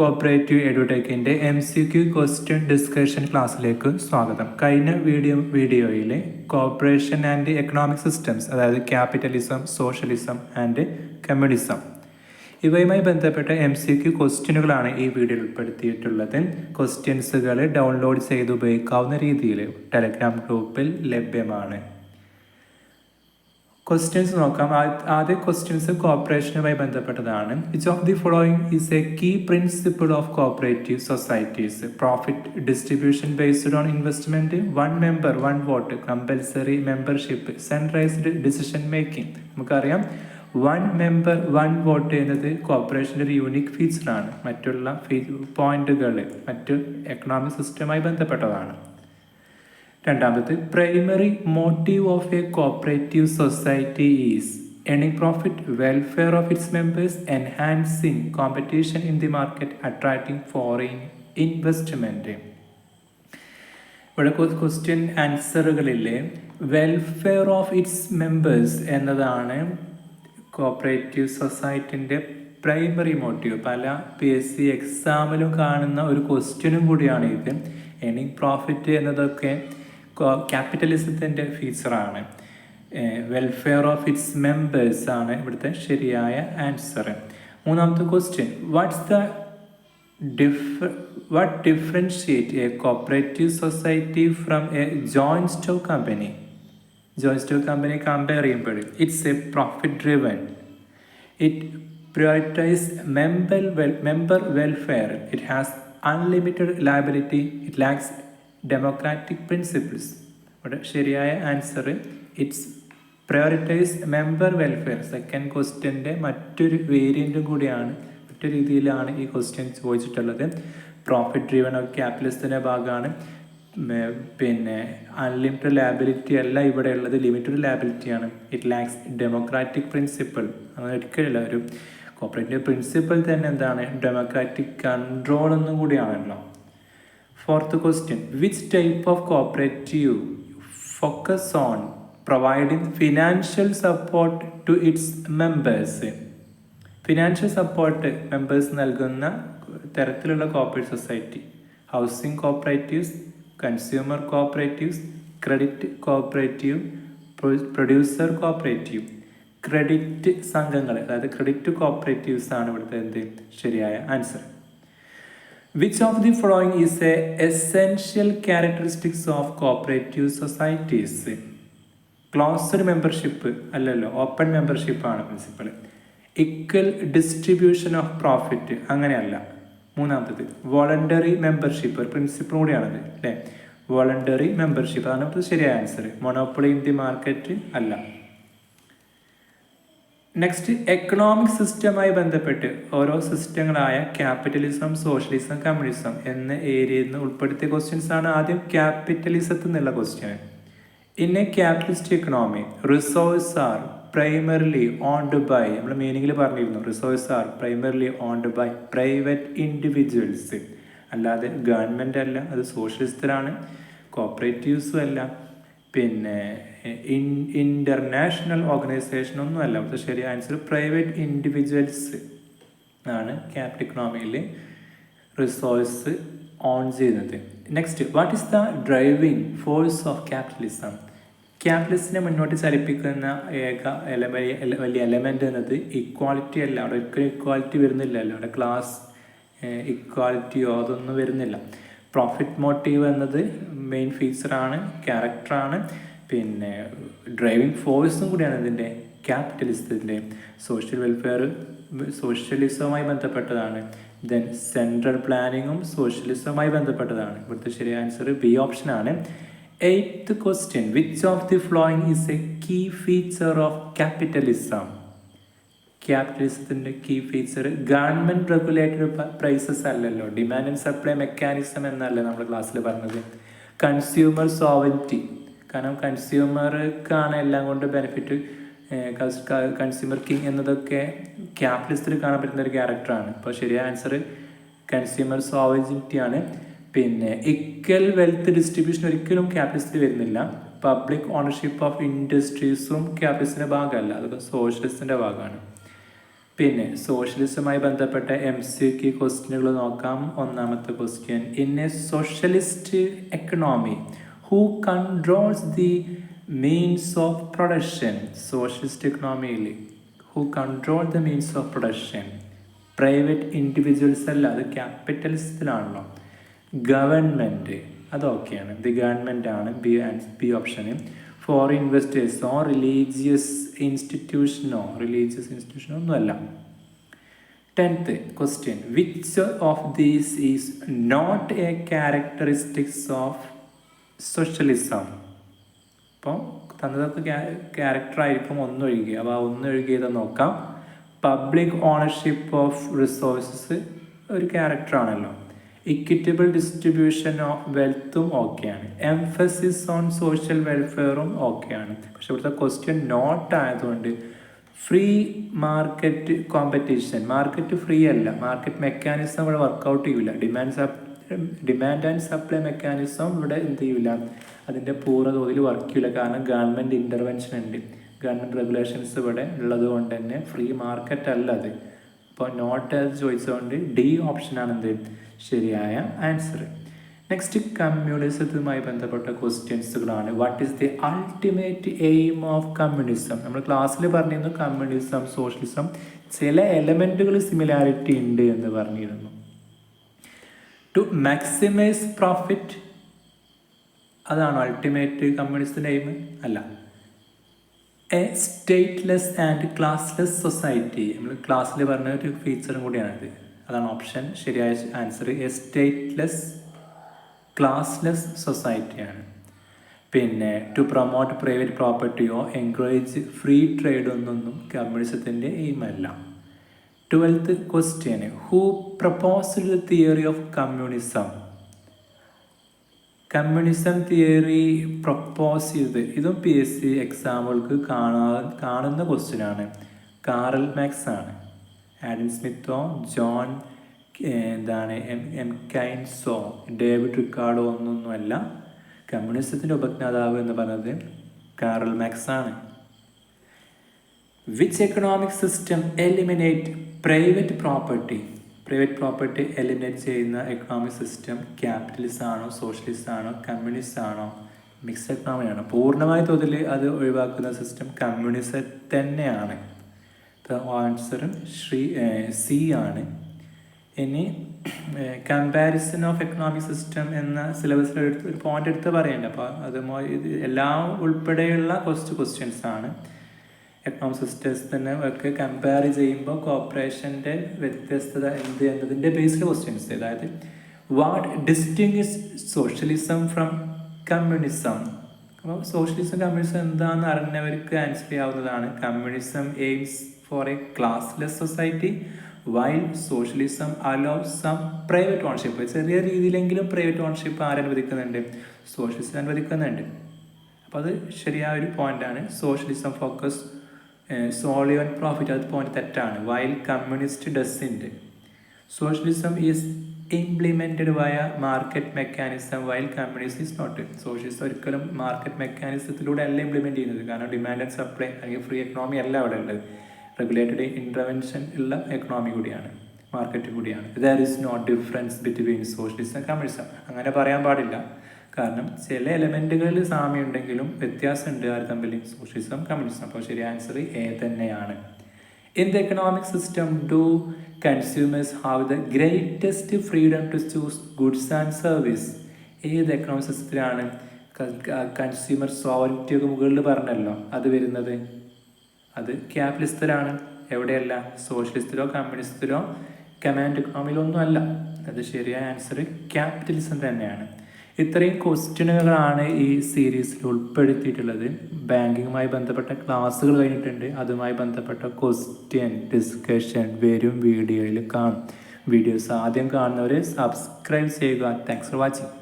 Cooperative എഡ്യൂടെക്കിൻ്റെ MCQ question discussion ക്ലാസ്സിലേക്ക് സ്വാഗതം. കഴിഞ്ഞ വീഡിയോയിൽ കോർപ്പറേഷൻ ആൻഡ് എക്കണോമിക് സിസ്റ്റംസ്, അതായത് ക്യാപിറ്റലിസം, സോഷ്യലിസം ആൻഡ് കമ്മ്യൂണിസം, ഇവയുമായി ബന്ധപ്പെട്ട MCQ ക്വസ്റ്റ്യനുകളാണ് ഈ വീഡിയോയിൽ ഉൾപ്പെടുത്തിയിട്ടുള്ളത്. ക്വസ്റ്റ്യൻസുകൾ ഡൗൺലോഡ് ചെയ്ത് ഉപയോഗിക്കാവുന്ന രീതിയിൽ ടെലഗ്രാം ഗ്രൂപ്പിൽ ലഭ്യമാണ്. ക്വസ്റ്റ്യൻസ് നോക്കാം. ആദ്യ ക്വസ്റ്റ്യൻസ് കോർപ്പറേഷനുമായി ബന്ധപ്പെട്ടതാണ്. Which of the following is a key principle of cooperative societies? Profit distribution based on investment, one member one vote, compulsory membership, centralised decision making. നമുക്കറിയാം, വൺ മെമ്പർ വൺ വോട്ട് എന്നത് കോർപ്പറേഷൻ്റെ ഒരു unique ഫീച്ചറാണ്. മറ്റുള്ള പോയിന്റുകൾ മറ്റു economic സിസ്റ്റവുമായി ബന്ധപ്പെട്ടതാണ്. രണ്ടാമത്, primary motive of A cooperative society is earning profit, welfare of its members, enhancing competition in the market, attracting foreign investment. ഇവിടെ ക്വസ്റ്റ്യൻ ആൻസറുകളിലെ വെൽഫെയർ ഓഫ് ഇറ്റ്സ് മെമ്പേഴ്സ് എന്നതാണ് കോഓപ്പറേറ്റീവ് സൊസൈറ്റിൻ്റെ പ്രൈമറി മോട്ടീവ്. പല PSC എക്സാമിലും കാണുന്ന ഒരു ക്വസ്റ്റ്യനും കൂടിയാണ് ഇത്. ഏണിംഗ് പ്രോഫിറ്റ് എന്നതൊക്കെ ക്യാപിറ്റലിസത്തിൻ്റെ ഫീച്ചറാണ്. വെൽഫെയർ ഓഫ് ഇറ്റ്സ് മെമ്പേഴ്സ് ആണ് ഇവിടുത്തെ ശരിയായ ആൻസർ. മൂന്നാമത്തെ question, what differentiate a cooperative society from a joint stock company? Joint stock company compare ചെയ്യുമ്പോൾ it's a profit driven, it prioritise member welfare, it has unlimited liability, it lacks democratic principles. ഇവിടെ ശരിയായ answer it's prioritise member welfare. Second ക്വസ്റ്റ്യൻ്റെ മറ്റൊരു വേരിയൻറ്റും കൂടിയാണ്, മറ്റൊരു രീതിയിലാണ് ഈ ക്വസ്റ്റ്യൻ ചോദിച്ചിട്ടുള്ളത്. പ്രോഫിറ്റ് ഡ്രീവൺ ഓഫ് ക്യാപിറ്റലിസത്തിൻ്റെ ഭാഗമാണ്. പിന്നെ അൺലിമിറ്റഡ് ലയബിലിറ്റി അല്ല ഇവിടെ ഉള്ളത്, ലിമിറ്റഡ് ലയബിലിറ്റിയാണ്. It lacks democratic principle. അങ്ങനെ ഒരിക്കലില്ല, ഒരു കോപ്പറേറ്റീവ് പ്രിൻസിപ്പിൾ തന്നെ എന്താണ്, ഡെമോക്രാറ്റിക് കൺട്രോൾ എന്നും കൂടിയാണല്ലോ. Fourth question, which type of cooperative focus on providing financial support to its members? Financial support members നൽകുന്ന തരത്തിലുള്ള cooperative society. Housing cooperatives, consumer cooperatives, credit cooperative, producer cooperative. Credit സംഘങ്ങൾ, അതായത് credit cooperatives ആണ് ഇവിടുത്തെ ശരിയായ answer. Which of the following is a essential characteristics of cooperative societies? Closed membership അല്ലല്ലോ, open membership ആണ് principle. Equal distribution of profit അങ്ങനെയല്ല. മൂന്നാമത്തത്, voluntary membership, ഒരു പ്രിൻസിപ്പിൾ കൂടിയാണത് അല്ലേ. വോളണ്ടറി മെമ്പർഷിപ്പ് ആണ് ശരിയായ answer. Monopoly in the market അല്ല. നെക്സ്റ്റ്, എക്കണോമിക് സിസ്റ്റവുമായി ബന്ധപ്പെട്ട് ഓരോ സിസ്റ്റങ്ങളായ ക്യാപിറ്റലിസം, സോഷ്യലിസം, കമ്മ്യൂണിസം എന്ന ഏരിയയിൽ നിന്ന് ഉൾപ്പെടുത്തിയ ക്വസ്റ്റ്യൻസ് ആണ്. ആദ്യം ക്യാപിറ്റലിസത്തിൽ നിന്നുള്ള question. In a capitalist economy, resource are primarily owned by, നമ്മൾ മീനിങ്ങിൽ പറഞ്ഞിരുന്നു, resource are primarily owned by private individuals, അല്ലാതെ ഗവൺമെൻറ് അല്ല. അത് സോഷ്യലിസ്റ്റിലാണ്, കോപ്പറേറ്റീവ്സും അല്ല, പിന്നെ ഇൻ്റർനാഷണൽ ഓർഗനൈസേഷൻ ഒന്നും അല്ല. അവിടുത്തെ ശരിയായ ആൻസർ പ്രൈവറ്റ് ഇൻഡിവിജ്വൽസ് ആണ് ക്യാപിറ്റൽ എക്കണോമിയിൽ റിസോഴ്സ് ഓൺ ചെയ്യുന്നത്. Next, what is the driving force of capitalism? ക്യാപിറ്റലിസത്തിനെ മുന്നോട്ട് ചലിപ്പിക്കുന്ന വലിയ എലമെൻ്റ് എന്നത് ഇക്വാളിറ്റി അല്ല. അവിടെ ഒരിക്കലും ഇക്വാലിറ്റി വരുന്നില്ലല്ലോ, അവിടെ ക്ലാസ് ഇക്വാലിറ്റിയോ അതൊന്നും വരുന്നില്ല. പ്രോഫിറ്റ് മോട്ടീവ് എന്നത് മെയിൻ ഫീച്ചറാണ്, ക്യാരക്ടറാണ്, പിന്നെ ഡ്രൈവിംഗ് ഫോഴ്സും കൂടിയാണ് ഇതിൻ്റെ ക്യാപിറ്റലിസത്തിൻ്റെ. സോഷ്യൽ വെൽഫെയർ സോഷ്യലിസവുമായി ബന്ധപ്പെട്ടതാണ്. ദെൻ സെൻട്രൽ പ്ലാനിങ്ങും സോഷ്യലിസവുമായി ബന്ധപ്പെട്ടതാണ്. ഇവിടുത്തെ ശരിയായ ആൻസർ ബി ഓപ്ഷനാണ്. 8th question, which of the following is a key feature of capitalism? ക്യാപിറ്റലിസത്തിൻ്റെ key feature government regulated prices അല്ലല്ലോ, ഡിമാൻഡ് ആൻഡ് സപ്ലൈ മെക്കാനിസം എന്നല്ലേ നമ്മൾ ക്ലാസ്സിൽ പറഞ്ഞത്. കൺസ്യൂമർ സോവറിറ്റി, കാരണം കൺസ്യൂമർക്കാണ് എല്ലാം കൊണ്ട് ബെനിഫിറ്റ്. കൺസ്യൂമർ കിങ് എന്നതൊക്കെ ക്യാപിറ്റലിസ്റ്റിൽ കാണാൻ പറ്റുന്ന ഒരു ക്യാരക്ടറാണ്. അപ്പോൾ ശരിയായ ആൻസർ കൺസ്യൂമർ സോവറിറ്റി ആണ്. പിന്നെ ഇക്വൽ വെൽത്ത് ഡിസ്ട്രിബ്യൂഷൻ ഒരിക്കലും ക്യാപിറ്റലിസ്റ്റിൽ വരുന്നില്ല. പബ്ലിക് ഓണർഷിപ്പ് ഓഫ് ഇൻഡസ്ട്രീസും ക്യാപിറ്റലിസ്റ്റിൻ്റെ ഭാഗമല്ല, അതൊക്കെ സോഷ്യലിസ്റ്റിൻ്റെ ഭാഗമാണ്. പിന്നെ സോഷ്യലിസവുമായി ബന്ധപ്പെട്ട MCQ ക്വസ്റ്റ്യനുകൾ നോക്കാം. ഒന്നാമത്തെ question, in a socialist economy who controls the means of production? Socialist എക്കണോമിയിൽ who control the means of production? Private individuals അല്ല, അത് ക്യാപിറ്റലിസത്തിലാണല്ലോ. ഗവൺമെൻറ്, അതൊക്കെയാണ്. ദി ഗവൺമെൻറ് ആണ് ബി ഓപ്ഷന്. ഫോറിൻ ഇൻവെസ്റ്റേഴ്സോ റിലീജിയസ് ഇൻസ്റ്റിറ്റ്യൂഷനോ ഒന്നുമല്ല. 10th question, which of these is not a characteristics of socialism? അപ്പോൾ തന്നതൊക്കെ ക്യാരക്ടറായിരിക്കും ഒന്നൊഴികെ. അപ്പോൾ ആ ഒന്നൊഴികെ നോക്കാം. പബ്ലിക് ഓണർഷിപ്പ് ഓഫ് റിസോഴ്സസ് ഒരു ക്യാരക്ടറാണല്ലോ. ഇക്വിറ്റബിൾ ഡിസ്ട്രിബ്യൂഷൻ ഓഫ് വെൽത്തും ഓക്കെയാണ്. എംഫസിസ് ഓൺ സോഷ്യൽ വെൽഫെയറും ഓക്കെയാണ്. പക്ഷെ ഇവിടുത്തെ ക്വസ്റ്റ്യൻ നോട്ട് ആയതുകൊണ്ട് free market competition, market free അല്ല, മാർക്കറ്റ് മെക്കാനിസം ഇവിടെ വർക്കൗട്ട് ചെയ്യില്ല. ഡിമാൻഡ് ആൻഡ് സപ്ലൈ മെക്കാനിസം ഇവിടെ എന്ത് ചെയ്യില്ല, അതിൻ്റെ പൂർണ്ണ തോതിൽ വർക്ക് ചെയ്യില്ല. കാരണം ഗവൺമെൻറ് ഇൻ്റർവെൻഷൻ ഉണ്ട്, ഗവൺമെൻറ് റെഗുലേഷൻസ് ഇവിടെ ഉള്ളത് കൊണ്ട് തന്നെ ഫ്രീ മാർക്കറ്റ് അല്ല അത്. അപ്പോൾ നോട്ട് ആസ് ചോദിച്ചതുകൊണ്ട് ഡി ഓപ്ഷനാണ് എന്ത് ശരിയായ ആൻസർ. നെക്സ്റ്റ് കമ്മ്യൂണിസത്തുമായി ബന്ധപ്പെട്ട ക്വസ്റ്റ്യൻസുകളാണ്. What is the ultimate aim of communism? നമ്മൾ ക്ലാസ്സിൽ പറഞ്ഞിരുന്നു കമ്മ്യൂണിസം സോഷ്യലിസം ചില എലമെൻറ്റുകൾ സിമിലാരിറ്റി ഉണ്ട് എന്ന് പറഞ്ഞിരുന്നു. ടു മാക്സിമൈസ് പ്രോഫിറ്റ്, അതാണ് അൾട്ടിമേറ്റ് കമ്മ്യൂണിസത്തിൻ്റെ എയിം? അല്ല. A stateless and classless society, നമ്മൾ ക്ലാസ്സിൽ പറഞ്ഞ ഒരു ഫീച്ചറും കൂടിയാണിത്. അതാണ് ഓപ്ഷൻ ശരിയായ ആൻസർ. എ സ്റ്റേറ്റ്ലെസ് ക്ലാസ്ലെസ് സൊസൈറ്റിയാണ്. പിന്നെ ടു പ്രൊമോട്ട് പ്രൈവറ്റ് പ്രോപ്പർട്ടിയോ എൻകറേജ് ഫ്രീ ട്രേഡ് ഒന്നും കമ്മ്യൂണിസത്തിൻ്റെ എയിമല്ല. 12th question, who proposed the theory of communism? Communism theory propose ചെയ്ത്, ഇതും PSC എക്സാമുകൾക്ക് കാണുന്ന ക്വസ്റ്റ്യനാണ്. കാറൽ മാക്സ് ആണ്. ആഡം സ്മിത്തോ ജോൺ എം കൈൻസോ ഡേവിഡ് റിക്കാർഡോ ഒന്നൊന്നുമല്ല. കമ്മ്യൂണിസത്തിൻ്റെ ഉപജ്ഞാതാവ് എന്ന് പറയുന്നത് കാറൽ മാക്സ് ആണ്. Which economic system eliminate private property? Private property eliminate ചെയ്യുന്ന എക്കണോമിക് സിസ്റ്റം ക്യാപിറ്റലിസം ആണോ, സോഷ്യലിസം ആണോ, കമ്മ്യൂണിസം ആണോ? മിക്സ്ഡ് എക്കണോമിയാണ്. പൂർണ്ണമായ തോതിൽ അത് ഒഴിവാക്കുന്ന സിസ്റ്റം കമ്മ്യൂണിസം തന്നെയാണ്. ആൻസറും സി ആണ്. ഇനി കമ്പാരിസൺ ഓഫ് എക്കണോമിക് സിസ്റ്റം എന്ന സിലബസിൽ ഒരു പോയിന്റ് എടുത്ത് പറയണ്ട. അപ്പോൾ അത് എല്ലാം ഉൾപ്പെടെയുള്ള ക്വസ്റ്റ്യൻസ് ആണ്. എക്കണോമിക് സിസ്റ്റംസ് തന്നെ ഒക്കെ കമ്പയർ ചെയ്യുമ്പോൾ കോപ്പറേഷൻ്റെ വ്യത്യസ്തത എന്ത് എന്നതിൻ്റെ ബേസ്ഡ് ക്വസ്റ്റ്യൻസ്. അതായത് what distinguish socialism from communism? അപ്പോൾ സോഷ്യലിസം കമ്മ്യൂണിസം എന്താണെന്ന് അറിഞ്ഞവർക്ക് ആൻസർ ചെയ്യാവുന്നതാണ്. Communism aims for a classless society while socialism allows some private ownership. ചെറിയ രീതിയിലെങ്കിലും പ്രൈവറ്റ് ഓണർഷിപ്പ് ആരനുവദിക്കുന്നുണ്ട്? സോഷ്യലിസം അനുവദിക്കുന്നുണ്ട്. അപ്പോൾ അത് ശരിയായ ഒരു പോയിൻ്റാണ്. Socialism focus solely on profit, അത് പോയിന്റ് തെറ്റാണ്. While communist doesn't. Socialism is implemented via market mechanism while communist is not. Socialism ഒരിക്കലും മാർക്കറ്റ് മെക്കാനിസത്തിലൂടെ അല്ല ഇംപ്ലിമെൻറ്റ് ചെയ്യുന്നത്. കാരണം ഡിമാൻഡ് ആൻഡ് സപ്ലൈ അല്ലെങ്കിൽ ഫ്രീ എക്കണോമി അല്ല അവിടെ ഉള്ളത്. റെഗുലേറ്റഡ് ഇൻ്റർവെൻഷൻ ഉള്ള എക്കണോമി കൂടിയാണ്, മാർക്കറ്റ് കൂടിയാണ്. There is no difference between socialism communism. അങ്ങനെ പറയാൻ പാടില്ല. കാരണം ചില എലമെൻറ്റുകളിൽ സാമ്യം ഉണ്ടെങ്കിലും വ്യത്യാസമുണ്ട് ആര് തമ്മിൽ, സോഷ്യലിസം കമ്മ്യൂണിസം. അപ്പോൾ ശരി ആൻസർ എ തന്നെയാണ്. In the economic system do consumers have the greatest freedom to choose goods and service? ഏത് എക്കണോമിക് സിസ്റ്റത്തിലാണ് കൺസ്യൂമർ സോവറിറ്റി ഒക്കെ മുകളിൽ പറഞ്ഞല്ലോ അത് വരുന്നത്? അത് ക്യാപിറ്റലിസത്തിലാണ്. എവിടെയല്ല, സോഷ്യലിസ്റ്റിലോ കമ്മ്യൂണിസ്റ്റിലോ കമാൻഡ് എക്കണോമിയിലോ ഒന്നും അല്ല. അത് ശരിയായ ആൻസർ ക്യാപിറ്റലിസം തന്നെയാണ്. ഇത്രയും ക്വസ്റ്റ്യനുകളാണ് ഈ സീരീസിൽ ഉൾപ്പെടുത്തിയിട്ടുള്ളത്. ബാങ്കിങ്ങുമായി ബന്ധപ്പെട്ട ക്ലാസ്സുകൾ കഴിഞ്ഞിട്ടുണ്ട്. അതുമായി ബന്ധപ്പെട്ട ക്വസ്റ്റ്യൻ ഡിസ്കഷൻ വരും വീഡിയോയിൽ കാണും. വീഡിയോസ് ആദ്യം കാണുന്നവർ സബ്സ്ക്രൈബ് ചെയ്യുക. Thanks for watching.